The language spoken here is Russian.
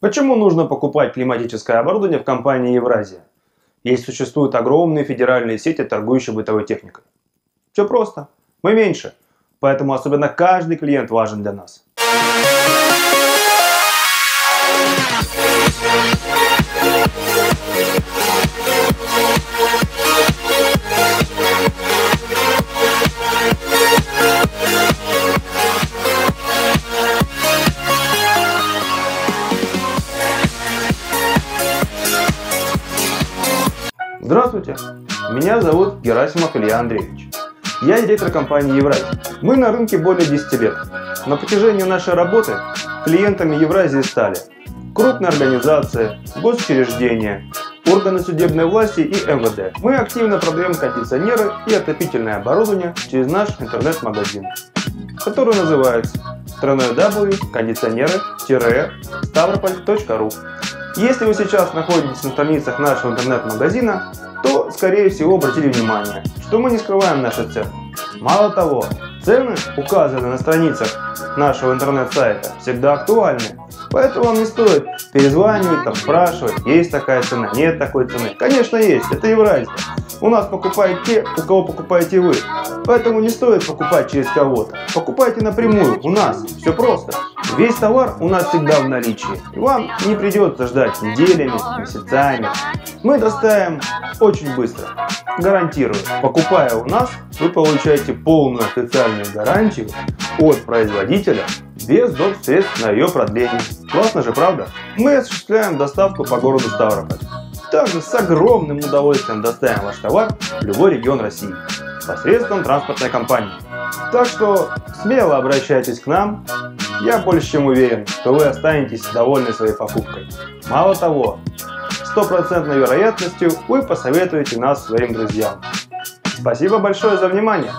Почему нужно покупать климатическое оборудование в компании Евразия, если существуют огромные федеральные сети, торгующие бытовой техникой? Все просто. Мы меньше, поэтому особенно каждый клиент важен для нас. Здравствуйте, меня зовут Герасимов Илья Андреевич. Я директор компании Евразия. Мы на рынке более 10 лет. На протяжении нашей работы клиентами Евразии стали крупные организации, госучреждения, органы судебной власти и МВД. Мы активно продаем кондиционеры и отопительное оборудование через наш интернет-магазин, который называется www.кондиционеры-ставрополь.ру. Если вы сейчас находитесь на страницах нашего интернет-магазина, то, скорее всего, обратили внимание, что мы не скрываем наши цены. Мало того, цены, указанные на страницах нашего интернет-сайта, всегда актуальны. Поэтому вам не стоит перезванивать, спрашивать, есть такая цена, нет такой цены. Конечно есть, это Евразия. У нас покупают те, у кого покупаете вы. Поэтому не стоит покупать через кого-то. Покупайте напрямую, у нас, все просто. Весь товар у нас всегда в наличии. И вам не придется ждать неделями, месяцами. Мы доставим очень быстро. Гарантирую, покупая у нас, вы получаете полную официальную гарантию от производителя без доп. Средств на ее продление. Классно же, правда? Мы осуществляем доставку по городу Ставрополь. Также с огромным удовольствием доставим ваш товар в любой регион России посредством транспортной компании. Так что смело обращайтесь к нам. Я больше чем уверен, что вы останетесь довольны своей покупкой. Мало того, с 100% вероятностью вы посоветуете нас своим друзьям. Спасибо большое за внимание!